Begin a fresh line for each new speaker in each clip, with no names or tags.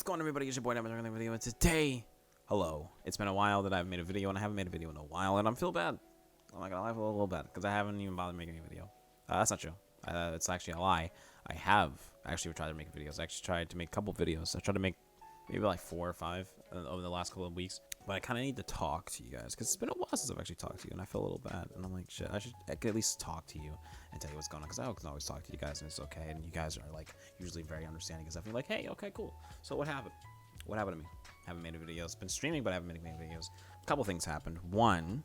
What's going on, everybody? It's your boy, Devin, another video, and today, hello. It's been a while that I've made a video, and I haven't made a video in a while, and I'm feel bad. I'm not gonna lie, I feel a little bad, because I haven't even bothered making a video. That's not true. It's actually a lie. I have actually tried to make videos. I actually tried to make a couple videos. I tried to make maybe like 4 or 5 over the last couple of weeks, but I kind of need to talk to you guys, because it's been a while since I've actually talked to you, and I feel a little bad, and I'm like, shit, I could at least talk to you and tell you what's going on, because I can always talk to you guys, and it's okay, and you guys are like usually very understanding, because I feel like, hey, okay, cool. So what happened? What happened to me? I haven't made a video. It's been streaming, but I haven't made videos. A couple things happened. One,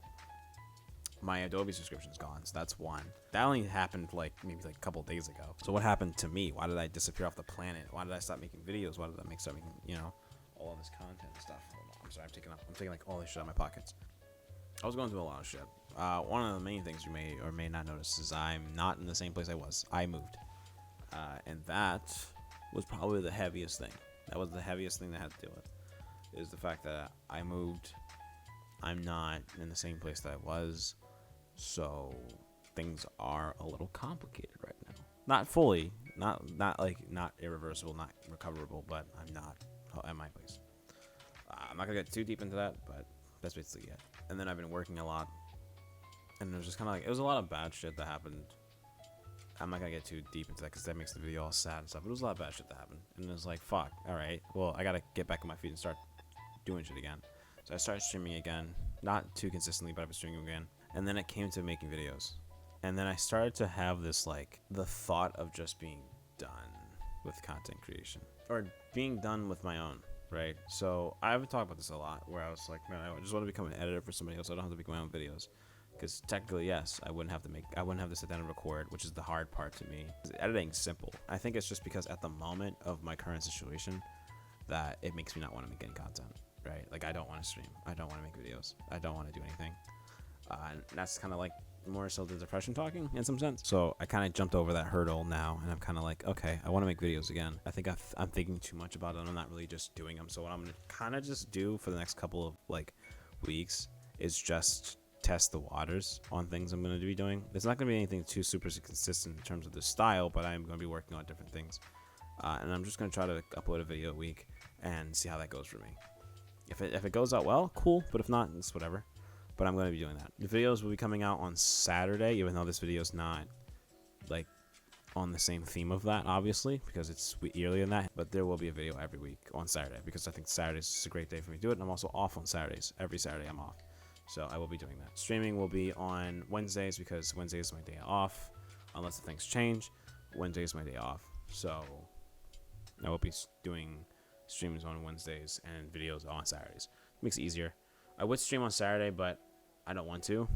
my Adobe subscription is gone, so that's one. That only happened like maybe like a couple days ago. So what happened to me? Why did I disappear off the planet? Why did I stop making videos? Why did I start making, you know, all of this content and stuff? Hold on, I'm sorry, I'm taking like all this shit out of my pockets. I was going through a lot of shit. One of the main things you may or may not notice is I'm not in the same place I was. I moved, and that was probably the heaviest thing. That was the heaviest thing that I had to deal with, is the fact that I moved. I'm not in the same place that I was, so things are a little complicated right now. Not fully, not irreversible, not recoverable, but I'm not at my place. I'm not gonna get too deep into that, but that's basically it. And then I've been working a lot, and it was just kind of like, it was a lot of bad shit that happened. I'm not gonna get too deep into that because that makes the video all sad and stuff. But it was a lot of bad shit that happened, and it was like, fuck, all right, well, I gotta get back on my feet and start doing shit again. So I started streaming again, not too consistently, but I've been streaming again. And then it came to making videos, and then I started to have this, like, the thought of just being done with content creation, or being done with my own, right? So I've talked about this a lot, where I was like, man, I just want to become an editor for somebody else. So I don't have to make my own videos. Because technically, yes, I wouldn't have to sit down and record, which is the hard part to me. Editing's simple. I think it's just because at the moment of my current situation that it makes me not want to make any content, right? Like, I don't want to stream. I don't want to make videos. I don't want to do anything. And that's kind of like more so the depression talking in some sense. So I kind of jumped over that hurdle now, and I'm kind of like, okay, I want to make videos again. I think I'm thinking too much about it, and I'm not really just doing them. So what I'm going to kind of just do for the next couple of, like, weeks is just test the waters on things I'm going to be doing. There's not going to be anything too super consistent in terms of the style, but I'm going to be working on different things. And I'm just going to try to upload a video a week and see how that goes for me. If it goes out well, cool. But if not, it's whatever. But I'm going to be doing that. The videos will be coming out on Saturday, even though this video is not, like, on the same theme of that, obviously, because it's yearly in that. But there will be a video every week on Saturday, because I think Saturdays is a great day for me to do it. And I'm also off on Saturdays. Every Saturday I'm off. So I will be doing that. Streaming will be on Wednesdays, because Wednesday is my day off. Unless the things change, Wednesday is my day off. So I will be doing streams on Wednesdays and videos on Saturdays. Makes it easier. I would stream on Saturday, but I don't want to.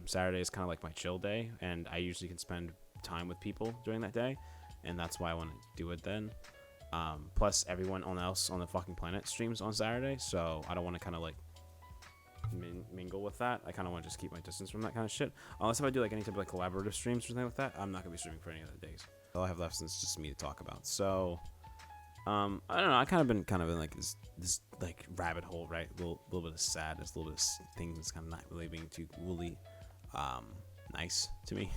Saturday is kind of like my chill day, and I usually can spend time with people during that day, and that's why I want to do it then. Plus, everyone else on the fucking planet streams on Saturday, so I don't want to kind of like mingle with that. I kind of want to just keep my distance from that kind of shit. Unless if I do like any type of like collaborative streams or something like that, I'm not gonna be streaming for any other days. All I have left is just me to talk about. So I don't know. I kind of been like this like rabbit hole, right? A little bit of sadness, a little bit of things kind of not really being too really nice to me.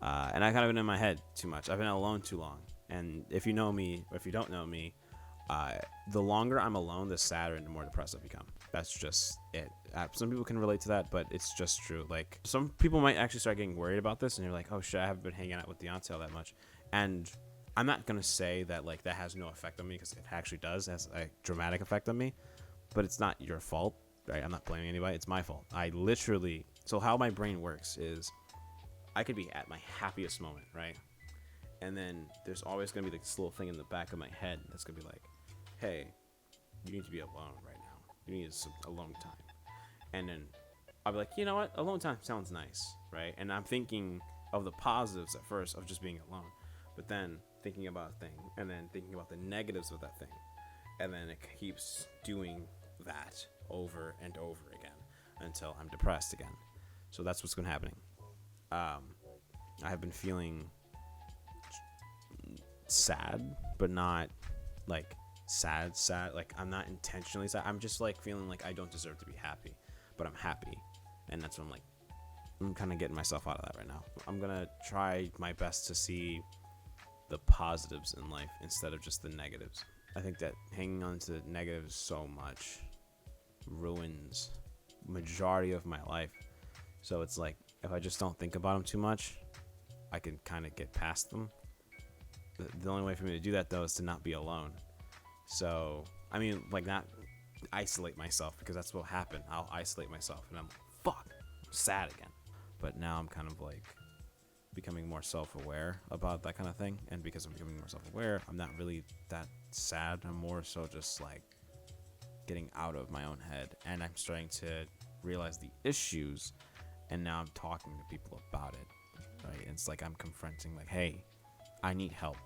And I kind of been in my head too much. I've been alone too long. And if you know me, or if you don't know me, the longer I'm alone, the sadder and the more depressed I become. That's just it. Some people can relate to that, but it's just true. Like, some people might actually start getting worried about this, and you're like, oh shit, I haven't been hanging out with Deontay all that much. And I'm not gonna say that like that has no effect on me, because it actually does. It has a dramatic effect on me, but it's not your fault, right? I'm not blaming anybody. It's my fault. I literally. So how my brain works is, I could be at my happiest moment, right? And then there's always gonna be like this little thing in the back of my head that's gonna be like, hey, you need to be alone right now. You need some alone time. And then I'll be like, you know what? Alone time sounds nice, right? And I'm thinking of the positives at first of just being alone, but then thinking about a thing, and then thinking about the negatives of that thing, and then it keeps doing that over and over again until I'm depressed again. So that's what's been happening. I have been feeling sad, but not like sad. Like, I'm not intentionally sad. I'm just like feeling like I don't deserve to be happy, but I'm happy, and that's what I'm like. I'm kind of getting myself out of that right now. I'm gonna try my best to see the positives in life instead of just the negatives. I think that hanging on to negatives so much ruins majority of my life. So it's like if I just don't think about them too much, I can kind of get past them. The only way for me to do that though is to not be alone. So I mean, like, not isolate myself, because that's what happened. I'll isolate myself and I'm like, fuck, I'm sad again. But now I'm kind of like becoming more self-aware about that kind of thing, and because I'm becoming more self-aware, I'm not really that sad. I'm more so just like getting out of my own head, and I'm starting to realize the issues, and now I'm talking to people about it, right? And it's like I'm confronting, like, hey, I need help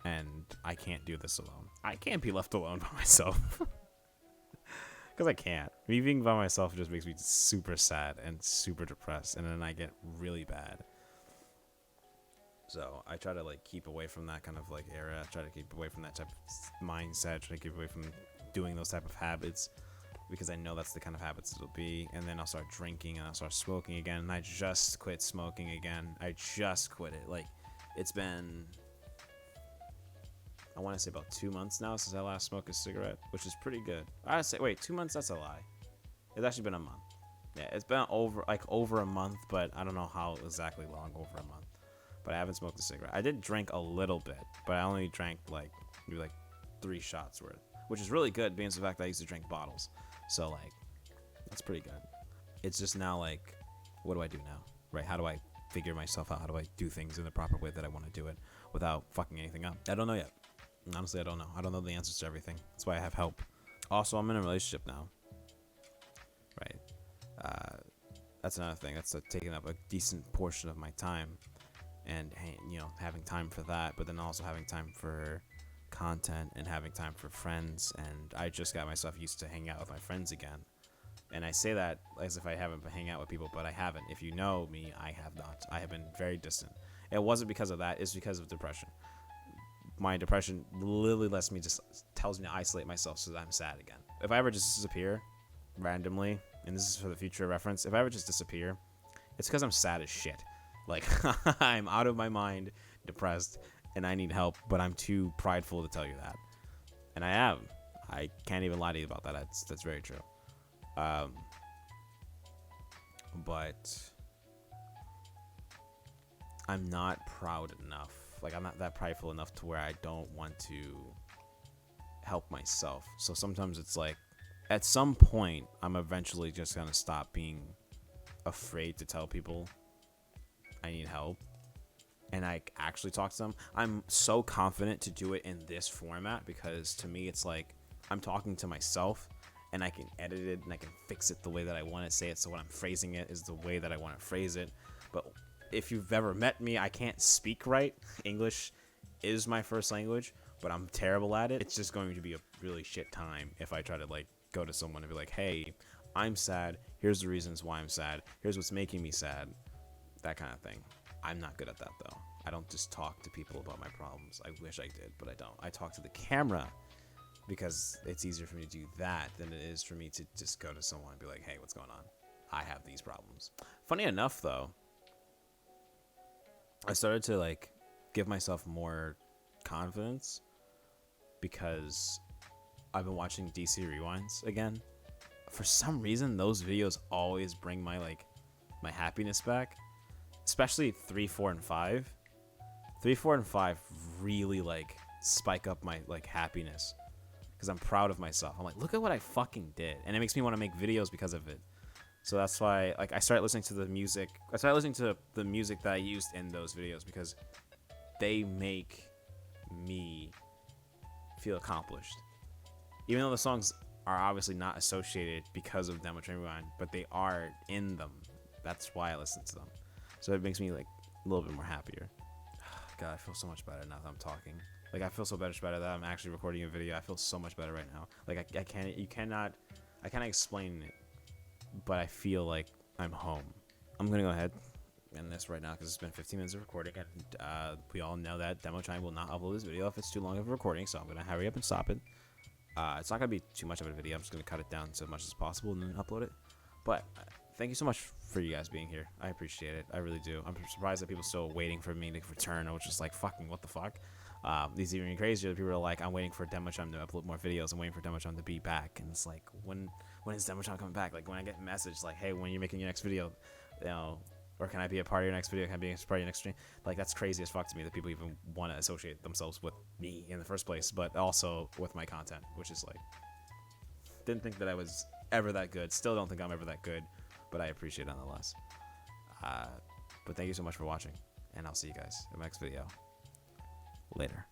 and I can't do this alone. I can't be left alone by myself. Because I can't. Me being by myself just makes me super sad and super depressed, and then I get really bad. So I try to like keep away from that kind of like era. I try to keep away from that type of mindset. Try to keep away from doing those type of habits, because I know that's the kind of habits it'll be. And then I'll start drinking and I'll start smoking again. And I just quit smoking again. I just quit it. Like, it's been, I want to say about 2 months now since I last smoked a cigarette, which is pretty good. I say, wait, 2 months? That's a lie. It's actually been a month. Yeah, it's been over a month, but I don't know how exactly long over a month. But I haven't smoked a cigarette. I did drink a little bit, but I only drank maybe 3 shots worth, which is really good, being the fact that I used to drink bottles. So like, that's pretty good. It's just now like, what do I do now, right? How do I figure myself out? How do I do things in the proper way that I want to do it without fucking anything up? I don't know yet. Honestly, I don't know. I don't know the answers to everything. That's why I have help. Also, I'm in a relationship now, right? That's another thing. That's taking up a decent portion of my time. And, you know, having time for that, but then also having time for content and having time for friends. And I just got myself used to hanging out with my friends again. And I say that as if I haven't been hanging out with people, but I haven't. If you know me, I have not. I have been very distant. It wasn't because of that. It's because of depression. My depression literally tells me to isolate myself so that I'm sad again. If I ever just disappear randomly, and this is for the future reference, if I ever just disappear, it's because I'm sad as shit. Like, I'm out of my mind, depressed, and I need help, but I'm too prideful to tell you that. And I am. I can't even lie to you about that. That's very true. But I'm not proud enough. Like, I'm not that prideful enough to where I don't want to help myself. So sometimes it's like, at some point, I'm eventually just going to stop being afraid to tell people I need help, and I actually talk to them. I'm so confident to do it in this format, because to me it's like I'm talking to myself, and I can edit it and I can fix it the way that I want to say it, so when I'm phrasing it is the way that I want to phrase it. But if you've ever met me, I can't speak right. English is my first language, but I'm terrible at it. It's just going to be a really shit time if I try to like go to someone and be like, hey, I'm sad, here's the reasons why I'm sad, here's what's making me sad. That kind of thing. I'm not good at that though. I don't just talk to people about my problems. I wish I did, but I don't. I talk to the camera because it's easier for me to do that than it is for me to just go to someone and be like, hey, what's going on? I have these problems. Funny enough though, I started to like give myself more confidence because I've been watching DC Rewinds again. For some reason, those videos always bring my happiness back. Especially 3, 4, and 5. 3, 4, and 5 really like spike up my like happiness, because I'm proud of myself. I'm like, look at what I fucking did, and it makes me want to make videos because of it. So that's why like I started listening to the music. I started listening to the music that I used in those videos, because they make me feel accomplished. Even though the songs are obviously not associated because of Demo Train Rewind, but they are in them. That's why I listen to them. So it makes me like a little bit more happier. God, I feel so much better now that I'm talking. Like, I feel so much better that I'm actually recording a video. I feel so much better right now. Like, I cannot explain it, but I feel like I'm home. I'm gonna go ahead and end this right now because it's been 15 minutes of recording, and we all know that Demo Time will not upload this video if it's too long of a recording, so I'm gonna hurry up and stop it. It's not gonna be too much of a video. I'm just gonna cut it down to as much as possible and then upload it. But thank you so much for you guys being here. I appreciate it. I really do. I'm surprised that people still waiting for me to return. I was just like, fucking what the fuck? These even crazier. People are like, I'm waiting for Demochum to upload more videos. I'm waiting for Demochum to be back. And it's like, when is Demochum coming back? Like, when I get a message like, hey, when you're making your next video, or can I be a part of your next video? Can I be a part of your next stream? Like, that's crazy as fuck to me that people even want to associate themselves with me in the first place, but also with my content, which is like, didn't think that I was ever that good. Still don't think I'm ever that good, but I appreciate it nonetheless. But thank you so much for watching, and I'll see you guys in the next video. Later.